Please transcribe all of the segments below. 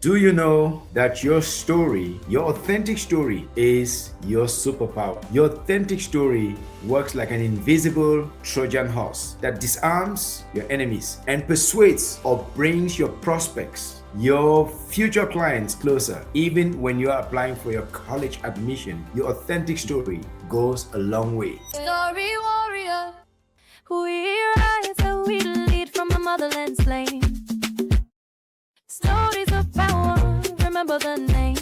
Do you know that your story, your authentic story, is your superpower? Your authentic story works like an invisible Trojan horse that disarms your enemies and persuades or brings your prospects, your future clients closer. Even when you are applying for your college admission, your authentic story goes a long way. Story warrior, we rise and we lead from the motherland slain. Stories of power, remember the name.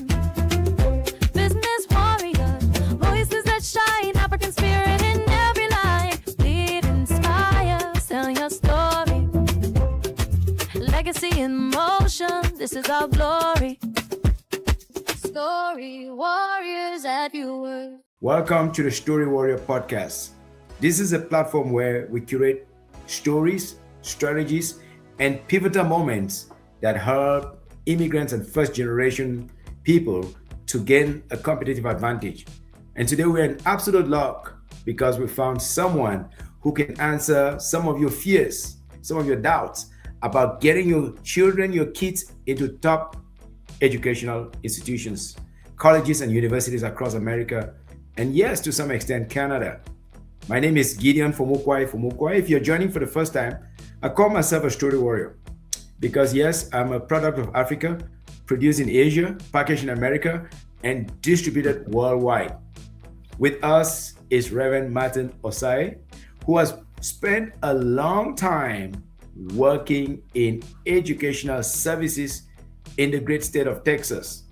Business warrior, voices that shine, African spirit in every line. Lead, inspire, tell your story. Legacy in motion, this is our glory. Story warriors at your word. Welcome to the Story Warrior podcast. This is a platform where we curate stories, strategies, and pivotal moments that help immigrants and first generation people to gain a competitive advantage. And today we're in absolute luck because we found someone who can answer some of your fears, some of your doubts about getting your children, your kids into top educational institutions, colleges and universities across America, and yes, to some extent, Canada. My name is Gideon Fomukwai. If you're joining for the first time, I call myself a story warrior because yes, I'm a product of Africa, produced in Asia, packaged in America, and distributed worldwide. With us is Reverend Martin Osai, who has spent a long time working in educational services in the great state of Texas.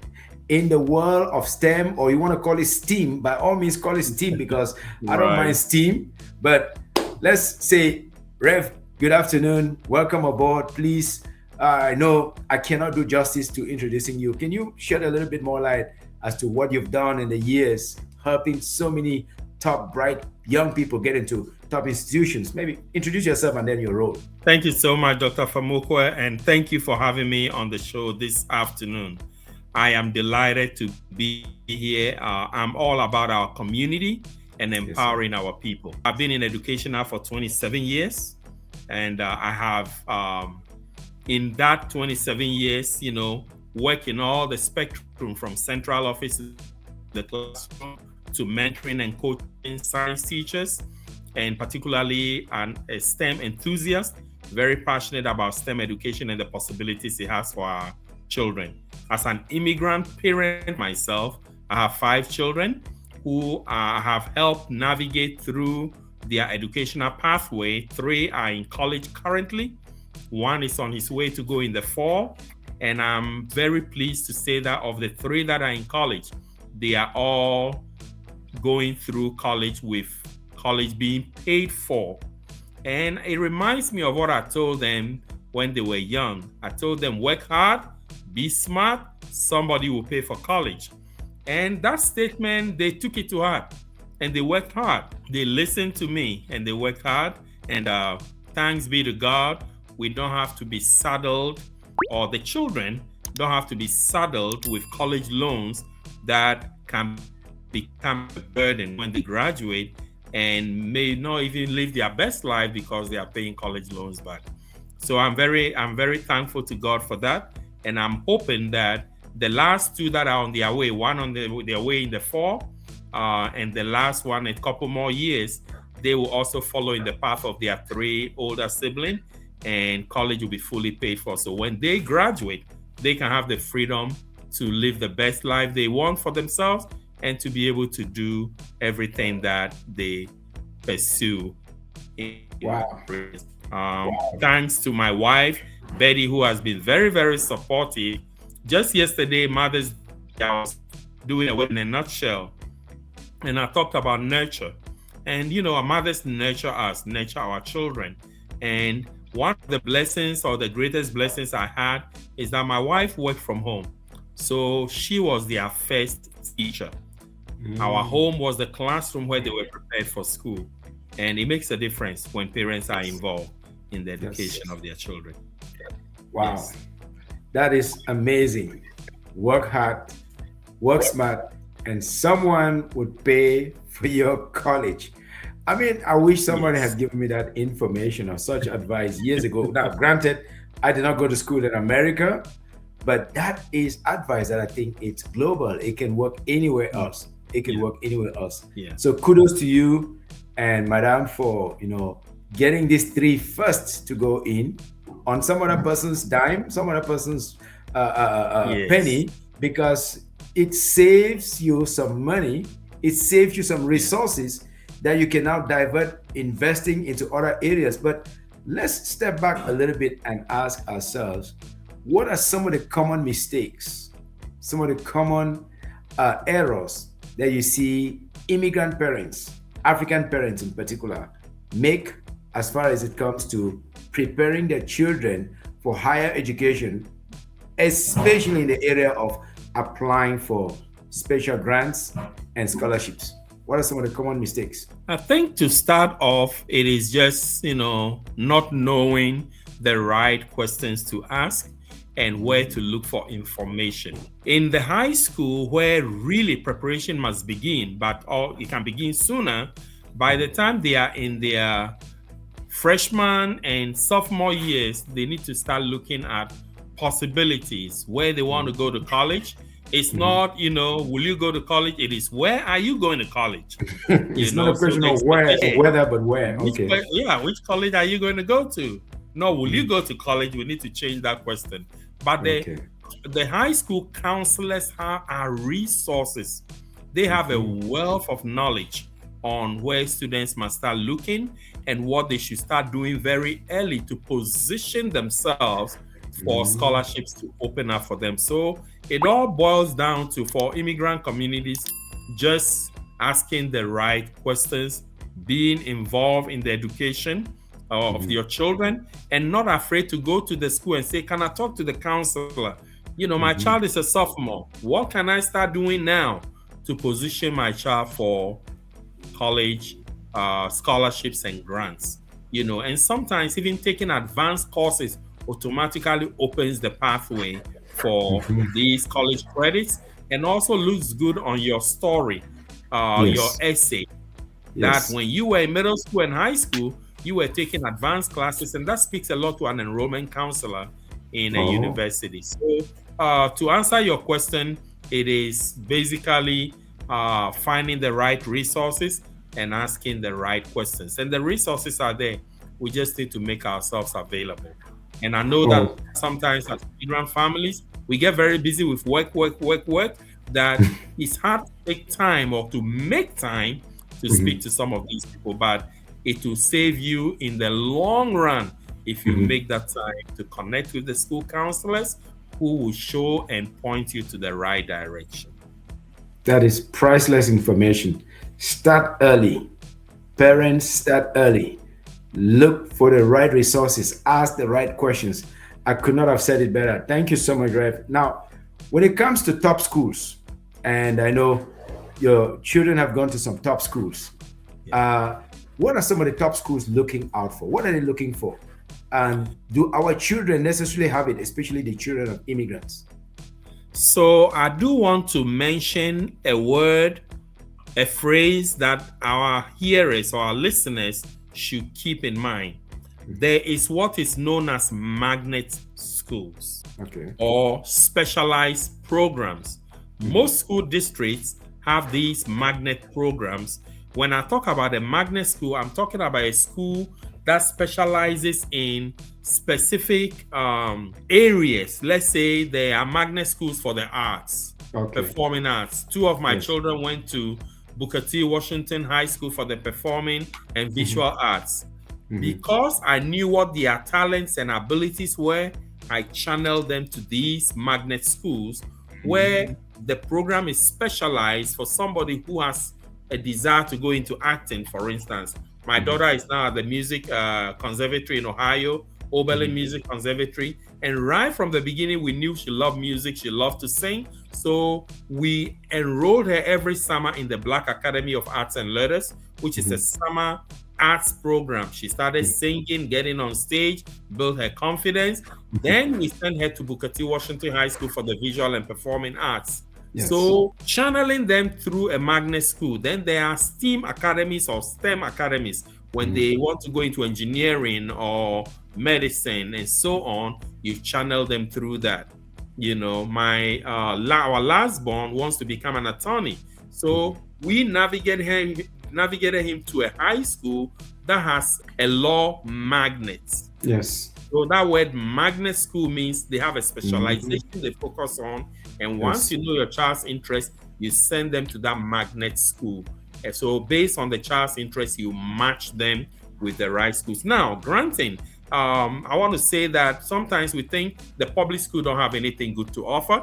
In the world of STEM, or you want to call it STEAM, by all means call it STEAM because I don't mind STEAM. But let's say, Rev, good afternoon. Welcome aboard. Please, I know I cannot do justice to introducing you. Can you shed a little bit more light as to what you've done in the years, helping so many top, bright young people get into top institutions? Maybe introduce yourself and then your role. Thank you so much, Dr. Famukwe, and thank you for having me on the show this afternoon. I am delighted to be here. I'm all about our community and empowering our people. I've been in education now for 27 years, and I have, in that 27 years, worked in all the spectrum from central office to the classroom to mentoring and coaching science teachers, and particularly a STEM enthusiast, very passionate about STEM education and the possibilities it has for our children. As an immigrant parent myself, I have 5 children who have helped navigate through their educational pathway. 3 are in college currently. 1 is on his way to go in the fall. And I'm very pleased to say that of the 3 that are in college, they are all going through college with college being paid for. And it reminds me of what I told them when they were young. I told them, work hard, be smart, somebody will pay for college. And that statement, they took it to heart and they worked hard. They listened to me and they worked hard. And thanks be to God, we don't have to be saddled, or the children don't have to be saddled with college loans that can become a burden when they graduate and may not even live their best life because they are paying college loans back. So I'm very thankful to God for that. And I'm hoping that the last 2 that are on their way, one on their way in the fall, and the last one a couple more years, they will also follow in the path of their 3 older siblings, and college will be fully paid for. So when they graduate, they can have the freedom to live the best life they want for themselves and to be able to do everything that they pursue. Wow. Thanks to my wife, Betty, who has been very, very supportive. Just yesterday, Mother's Day, I was doing it in a nutshell. And I talked about nurture. And, our mothers nurture us, nurture our children. And one of the blessings, or the greatest blessings I had, is that my wife worked from home. So she was their first teacher. Our home was the classroom where they were prepared for school. And it makes a difference when parents are involved in the education of their children. Wow. Yes. That is amazing. Work hard, work smart, and someone would pay for your college. I mean, I wish someone had given me that information or such advice years ago. Now, granted, I did not go to school in America, But that is advice that I think it's global. It can work anywhere else. It can work anywhere else. Yeah. So kudos to you and Madame for getting these three first to go in on some other person's dime, some other person's penny, because it saves you some money. It saves you some resources that you can now divert investing into other areas. But let's step back a little bit and ask ourselves, what are some of the common mistakes, some of the common errors that you see immigrant parents, African parents in particular, make as far as it comes to preparing their children for higher education, especially in the area of applying for special grants and scholarships? What are some of the common mistakes? I think to start off, it is just, not knowing the right questions to ask and where to look for information. In the high school, where really preparation must begin, but it can begin sooner, by the time they are in their freshman and sophomore years, they need to start looking at possibilities, where they want to go to college. It's not, will you go to college? It is, where are you going to college? It's not a question of whether, but where. Okay. Which college are you going to go to? No, will you go to college? We need to change that question. But the high school counselors are resources. They have a wealth of knowledge on where students must start looking and what they should start doing very early to position themselves for scholarships to open up for them. So it all boils down to, for immigrant communities, just asking the right questions, being involved in the education of your children, and not afraid to go to the school and say, can I talk to the counselor? My child is a sophomore. What can I start doing now to position my child for college scholarships and grants? And sometimes even taking advanced courses automatically opens the pathway for these college credits, and also looks good on your story, your essay, that when you were in middle school and high school, you were taking advanced classes, and that speaks a lot to an enrollment counselor in a university. So to answer your question, it is basically finding the right resources and asking the right questions. And the resources are there. We just need to make ourselves available. And I know that sometimes as immigrant families, we get very busy with work, that it's hard to take time or to make time to speak to some of these people. But it will save you in the long run if you make that time to connect with the school counselors who will show and point you to the right direction. That is priceless information. Start early. Parents, start early. Look for the right resources. Ask the right questions. I could not have said it better. Thank you so much, Rev. Now, when it comes to top schools, and I know your children have gone to some top schools, what are some of the top schools looking out for? What are they looking for? And do our children necessarily have it, especially the children of immigrants? So I do want to mention a phrase that our hearers or our listeners should keep in mind. There is what is known as magnet schools, or specialized programs. Most school districts have these magnet programs. When I talk about a magnet school, I'm talking about a school that specializes in specific areas. Let's say there are magnet schools for the arts, performing arts. Two of my children went to Booker T. Washington High School for the performing and visual arts. Because I knew what their talents and abilities were, I channeled them to these magnet schools where the program is specialized for somebody who has a desire to go into acting, for instance. My daughter is now at the Music Conservatory in Ohio, Oberlin Music Conservatory. And right from the beginning, we knew she loved music, she loved to sing. So we enrolled her every summer in the Black Academy of Arts and Letters, which is a summer arts program. She started singing, getting on stage, built her confidence. Then we sent her to Booker T. Washington High School for the visual and performing arts. So channeling them through a magnet school. Then there are STEAM academies or STEM academies when they want to go into engineering or medicine and so on. You channel them through that. My our last born wants to become an attorney, so we navigated him to a high school that has a law magnet. Yes. So that word magnet school means they have a specialization Mhm. they focus on, and once Yes. you know your child's interest, you send them to that magnet school. And so based on the child's interest, you match them with the right schools. Now, granting, I want to say that sometimes we think the public school don't have anything good to offer,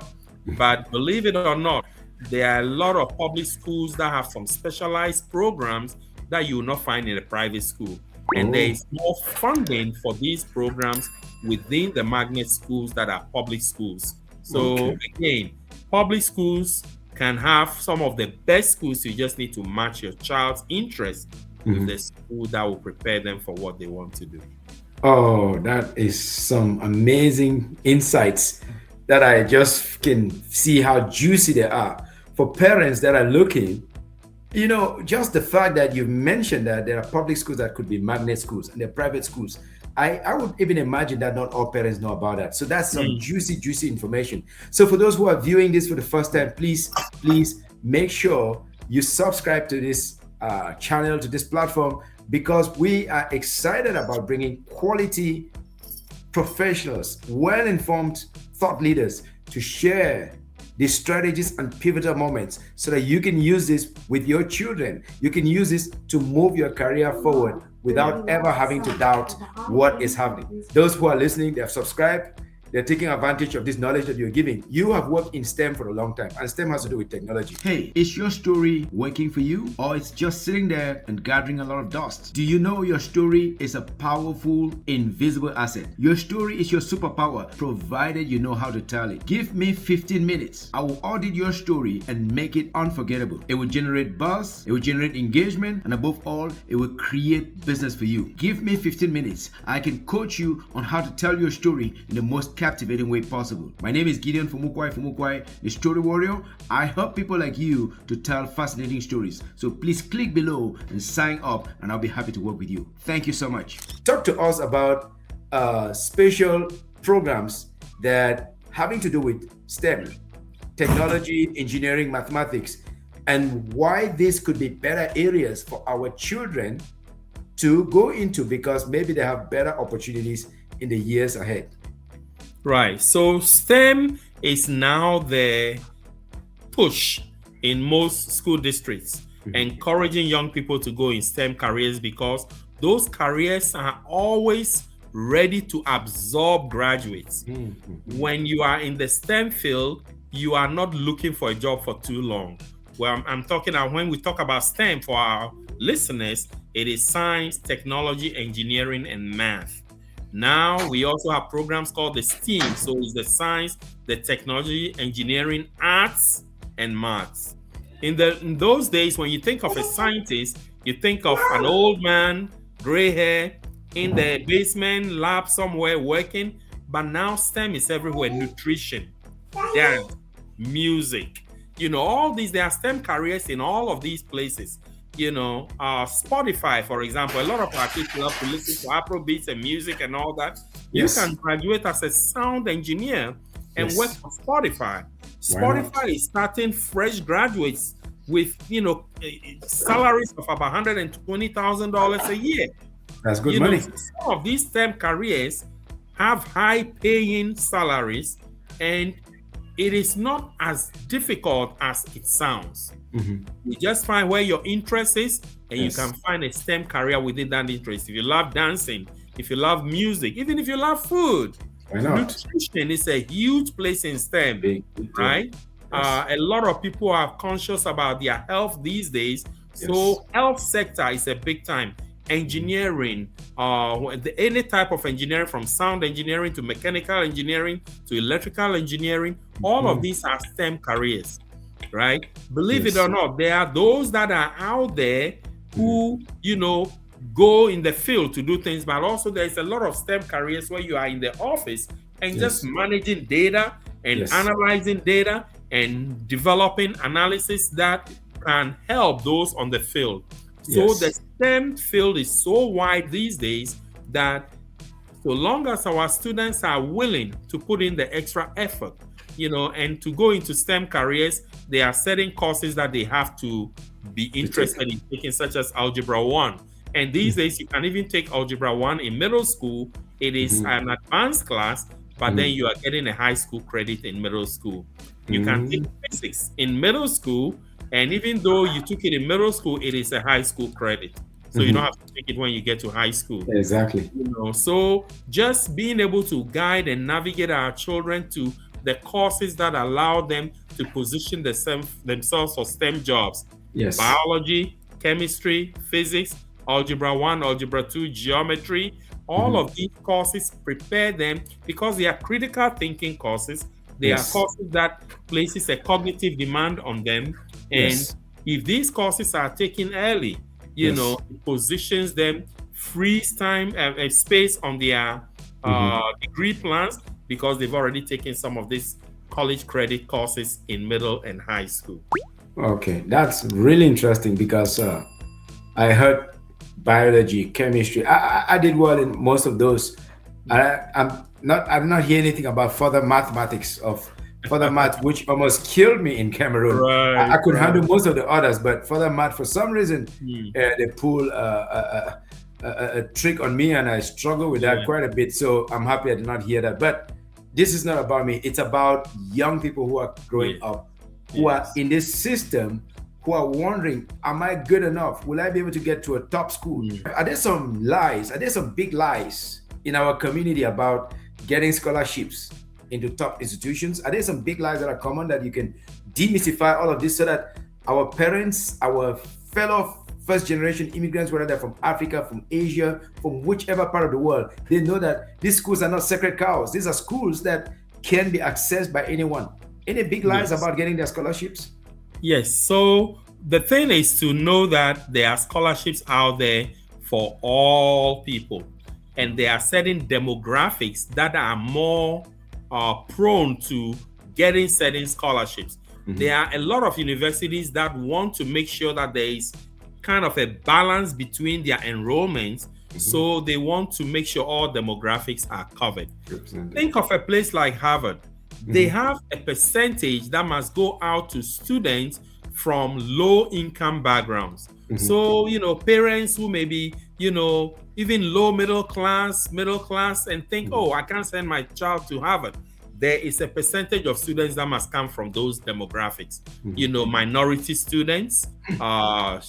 but believe it or not, there are a lot of public schools that have some specialized programs that you will not find in a private school. And there Oh. is more funding for these programs within the magnet schools that are public schools. So Okay. again, public schools can have some of the best schools. You just need to match your child's interest with the school that will prepare them for what they want to do. Oh, that is some amazing insights that I just can see how juicy they are for parents that are looking. Just the fact that you've mentioned that there are public schools that could be magnet schools and there are private schools. I would even imagine that not all parents know about that. So that's some juicy information. So for those who are viewing this for the first time, please make sure you subscribe to this channel, to this platform, because we are excited about bringing quality professionals, well-informed thought leaders to share these strategies and pivotal moments so that you can use this with your children. You can use this to move your career forward without ever having to doubt what is happening. Those who are listening, they have subscribed, they're taking advantage of this knowledge that you're giving. You have worked in STEM for a long time, and STEM has to do with technology. Hey, is your story working for you, or it's just sitting there and gathering a lot of dust? Do you know your story is a powerful, invisible asset? Your story is your superpower, provided you know how to tell it. Give me 15 minutes. I will audit your story and make it unforgettable. It will generate buzz, it will generate engagement, and above all, it will create business for you. Give me 15 minutes. I can coach you on how to tell your story in the most captivating way possible. My name is Gideon Fumukwai, the Story Warrior. I help people like you to tell fascinating stories. So please click below and sign up, and I'll be happy to work with you. Thank you so much. Talk to us about special programs that having to do with STEM, technology, engineering, mathematics, and why this could be better areas for our children to go into, because maybe they have better opportunities in the years ahead. Right. So STEM is now the push in most school districts, encouraging young people to go in STEM careers because those careers are always ready to absorb graduates. When you are in the STEM field, you are not looking for a job for too long. Well, I'm talking about when we talk about STEM for our listeners, it is science, technology, engineering, and math. Now we also have programs called the STEAM. So it's the science, the technology, engineering, arts, and maths. In those days, when you think of a scientist, you think of an old man, gray hair, in the basement lab somewhere working. But now STEM is everywhere: nutrition, dance, music. All these, there are STEM careers in all of these places. Spotify, for example, a lot of our kids love to listen to Afrobeats and music and all that. Yes. You can graduate as a sound engineer and Yes. work for Spotify. Spotify is starting fresh graduates with, salaries of about $120,000 a year. That's good money. Some of these STEM careers have high-paying salaries, and it is not as difficult as it sounds. You just find where your interest is, and Yes. you can find a STEM career within that interest. If you love dancing, if you love music, even if you love food, Why not? nutrition is a huge place in STEM, Big, right? Yes. A lot of people are conscious about their health these days. So health sector is a big time. Engineering, any type of engineering, from sound engineering to mechanical engineering to electrical engineering, all of these are STEM careers, right? Believe it or not, there are those that are out there who, go in the field to do things, but also there's a lot of STEM careers where you are in the office and just managing data and analyzing data and developing analysis that can help those on the field. So the STEM field is so wide these days that so long as our students are willing to put in the extra effort, and to go into STEM careers, there are certain courses that they have to be interested in taking, such as Algebra 1. And these days, you can even take Algebra 1 in middle school. It is an advanced class, but then you are getting a high school credit in middle school. You can take physics in middle school, and even though you took it in middle school, it is a high school credit. So you don't have to take it when you get to high school. Exactly. So just being able to guide and navigate our children to the courses that allow them to position themselves for STEM jobs. Yes. Biology, chemistry, physics, Algebra 1, Algebra 2, geometry. All of these courses prepare them because they are critical thinking courses. They are courses that places a cognitive demand on them. And if these courses are taken early, it positions them, frees time and space on their degree plans because they've already taken some of these college credit courses in middle and high school. Okay, that's really interesting because I heard biology, chemistry. I did well in most of those. I'm not hearing anything about further mathematics further math, which almost killed me in Cameroon. I could handle most of the others, but further math, for some reason, they pull a trick on me, and I struggle with that quite a bit. So I'm happy I did not hear that. But this is not about me. It's about young people who are growing up, who are in this system, who are wondering, am I good enough? Will I be able to get to a top school? Are there some lies? Are there some big lies in our community about getting scholarships into top institutions? Are there some big lies that are common that you can demystify all of this so that our parents, our fellow first generation immigrants, whether they're from Africa, from Asia, from whichever part of the world, they know that these schools are not sacred cows. These are schools that can be accessed by anyone. Any big lies about getting their scholarships? Yes. So the thing is to know that there are scholarships out there for all people. And there are certain demographics that are more prone to getting certain scholarships. There are a lot of universities that want to make sure that there is kind of a balance between their enrollments. So they want to make sure all demographics are covered. Think of a place like Harvard. They have a percentage that must go out to students from low income backgrounds. So, parents who may be, even low middle class, and think, oh, I can't send my child to Harvard. There is a percentage of students that must come from those demographics. Minority students,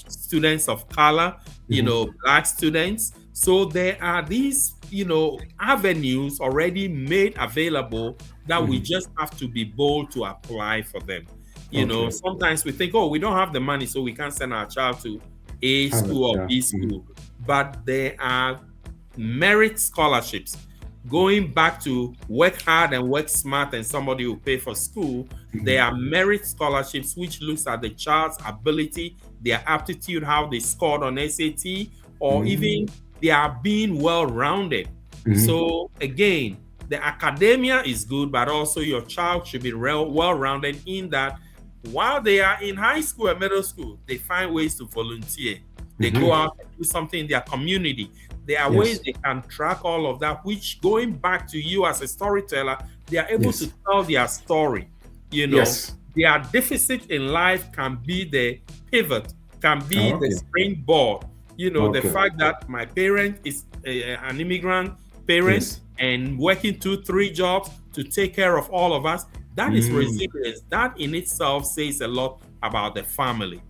students of color, Black students. So there are these, avenues already made available that we just have to be bold to apply for them. Sometimes we think, oh, we don't have the money, so we can't send our child to A school or B school. But there are merit scholarships. Going back to work hard and work smart and somebody will pay for school, there are merit scholarships which looks at the child's ability, their aptitude, how they scored on SAT, or even they are being well-rounded. So again, the academia is good, but also your child should be well-rounded in that while they are in high school and middle school, they find ways to volunteer. They go out and do something in their community. There are ways they can track all of that, which going back to you as a storyteller, they are able to tell their story. Their deficit in life can be the pivot, can be the springboard. The fact that my parent is an immigrant parent and working 2-3 jobs to take care of all of us, that is resilience. That in itself says a lot about the family.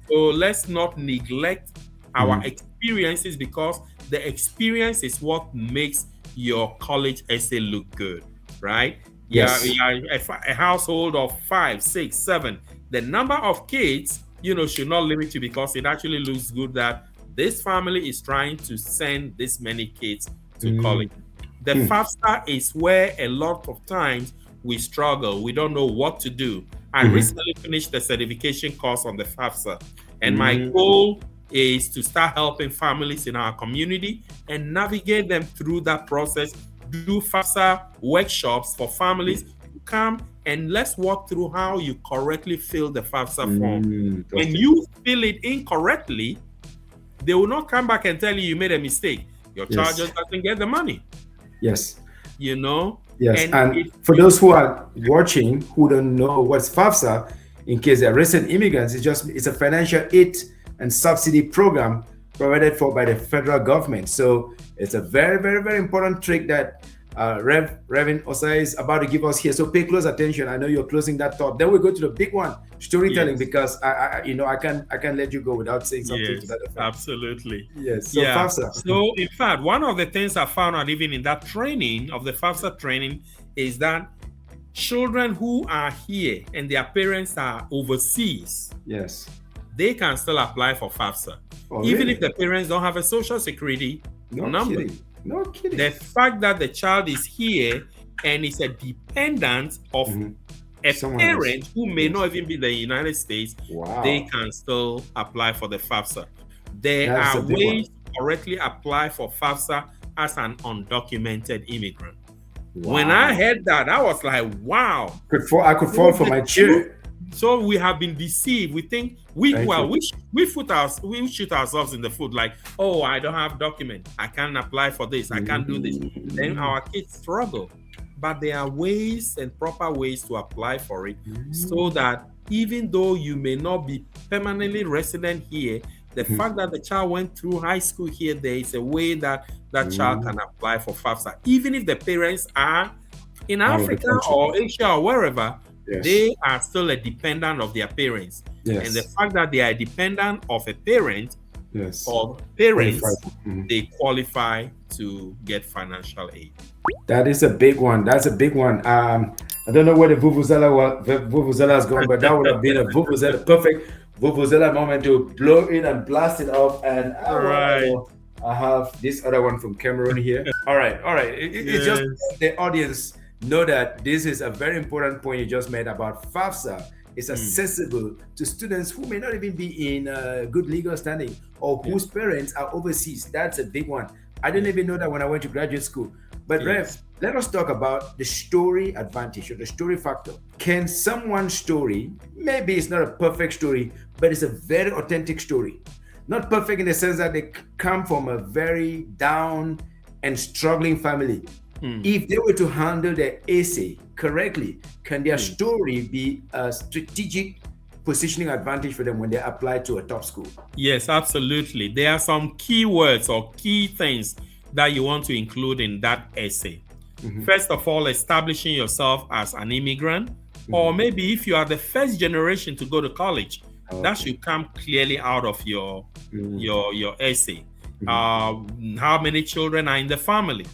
So let's not neglect our experiences, because the experience is what makes your college essay look good, right? A household of 5, 6, 7. The number of kids, should not limit you, because it actually looks good that this family is trying to send this many kids to college. The FAFSA is where a lot of times we struggle. We don't know what to do. I recently finished the certification course on the FAFSA, and my goal is to start helping families in our community and navigate them through that process, do FAFSA workshops for families to come and let's walk through how you correctly fill the FAFSA form. When you fill it incorrectly, they will not come back and tell you made a mistake. Your child just doesn't get the money. Yes, And and for those who are watching who don't know what's FAFSA, in case they're recent immigrants, it's a financial aid and subsidy program provided for by the federal government. So it's a very, very, very important trick that Reverend Osai is about to give us here. So pay close attention. I know you're closing that thought. Then we go to the big one, storytelling, because I can't let you go without saying something to that effect. Absolutely. Yes. So FAFSA. So in fact, one of the things I found out even in that training of the FAFSA training is that children who are here and their parents are overseas, yes, they can still apply for FAFSA, oh, even really? if the parents don't have a social security number. Kidding. No kidding. The fact that the child is here and is a dependent of a parent who may not even be in the United States, they can still apply for the FAFSA. There are ways to correctly apply for FAFSA as an undocumented immigrant. When I heard that, I was like, wow. I could fall for my chair. So we have been deceived. We think we shoot ourselves in the foot, like, oh, I don't have document, I can't apply for this, I can't do this. Then our kids struggle. But there are ways and proper ways to apply for it, so that even though you may not be permanently resident here, the fact that the child went through high school here, there is a way that that child can apply for FAFSA, even if the parents are in Africa or Asia or wherever. They are still a dependent of their parents. And the fact that they are dependent of a parent or parents, they qualify to get financial aid. That is a big one. That's a big one. I don't know where the Vuvuzela is going, but that would have been a perfect Vuvuzela moment to blow it and blast it off. And I have this other one from Cameroon here. All right. It's just the audience know that this is a very important point you just made about FAFSA. It's accessible to students who may not even be in good legal standing or whose parents are overseas. That's a big one. I didn't even know that when I went to graduate school. But Rev, let us talk about the story advantage or the story factor. Can someone's story, maybe it's not a perfect story, but it's a very authentic story. Not perfect in the sense that they come from a very down and struggling family. If they were to handle their essay correctly, can their story be a strategic positioning advantage for them when they apply to a top school? Yes, absolutely. There are some key words or key things that you want to include in that essay. First of all, establishing yourself as an immigrant, or maybe if you are the first generation to go to college, that should come clearly out of your essay. How many children are in the family?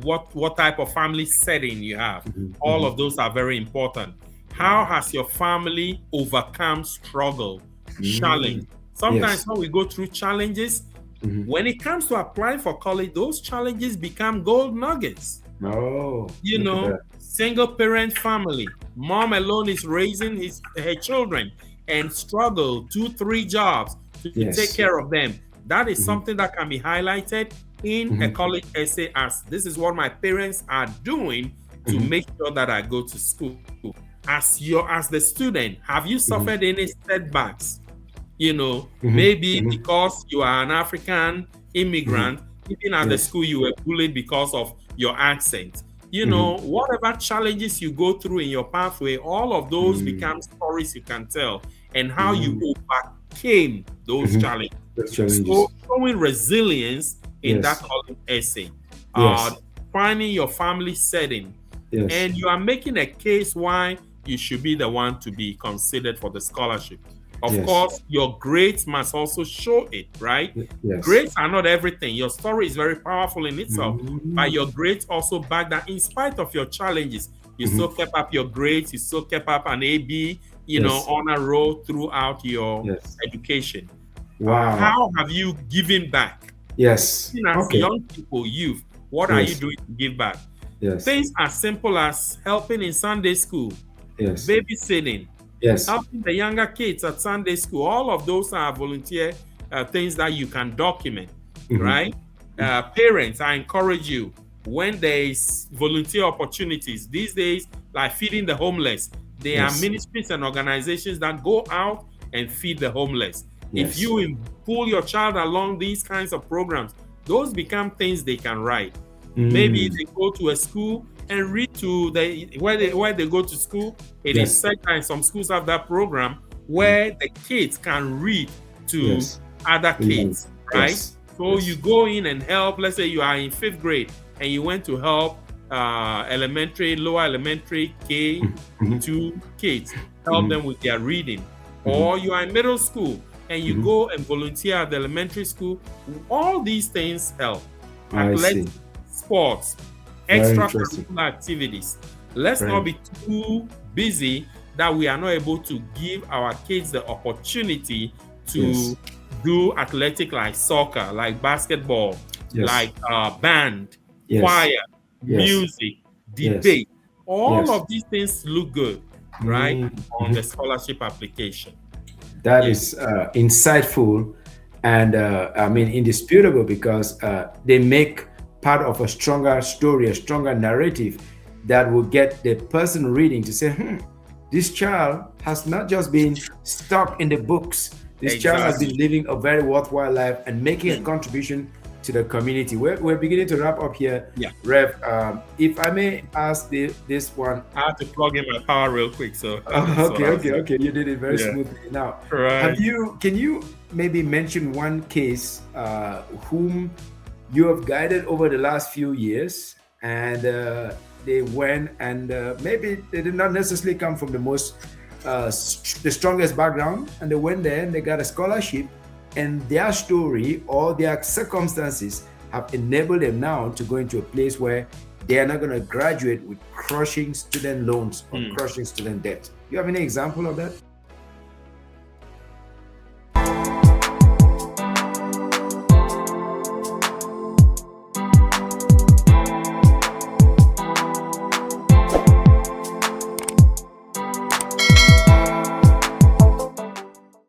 What type of family setting you have? All of those are very important. How has your family overcome struggle, challenge? Sometimes when we go through challenges, when it comes to applying for college, those challenges become gold nuggets. Single parent family, mom alone is raising her children and struggle 2-3 jobs to take care of them. That is something that can be highlighted in a college essay as this is what my parents are doing to make sure that I go to school. As the student, have you suffered any setbacks? Maybe because you are an African immigrant, even at the school you were bullied because of your accent. Whatever challenges you go through in your pathway, all of those become stories you can tell and how you overcame those challenges. So showing resilience in that college essay, finding your family setting, and you are making a case why you should be the one to be considered for the scholarship. Of course, your grades must also show it, right? Grades are not everything. Your story is very powerful in itself, but your grades also back that in spite of your challenges, you still kept up your grades, you still kept up an AB, honor roll throughout your education. How have you given back? As young people, youth, what are you doing to give back? Things as simple as helping in Sunday school, babysitting, helping the younger kids at Sunday school. All of those are volunteer things that you can document, right? Parents, I encourage you, when there is volunteer opportunities these days, like feeding the homeless, there are ministries and organizations that go out and feed the homeless. If you pull your child along these kinds of programs, those become things they can write. Maybe they go to a school and read to where they go to school. It is such that some schools have that program where the kids can read to other kids, right? So you go in and help. Let's say you are in 5th grade and you went to help lower elementary K2 kids, help them with their reading. Or you are in middle school and you go and volunteer at the elementary school. All these things help. Athletics, sports, extracurricular activities. Let's not be too busy that we are not able to give our kids the opportunity to do athletic, like soccer, like basketball, like band, choir, music, debate. All of these things look good, right, on the scholarship application. That is insightful and I mean indisputable, because they make part of a stronger story, a stronger narrative that will get the person reading to say, this child has not just been stuck in the books. This child has been living a very worthwhile life and making a contribution to the community. We're beginning to wrap up here. Rev, if I may ask this one. I have to plug in my power real quick. So okay. You did it very smoothly. Now, can you maybe mention one case whom you have guided over the last few years, and they went and maybe they did not necessarily come from the strongest background, and they went there and they got a scholarship, and their story or their circumstances have enabled them now to go into a place where they are not going to graduate with crushing student loans or crushing student debt. Do you have any example of that?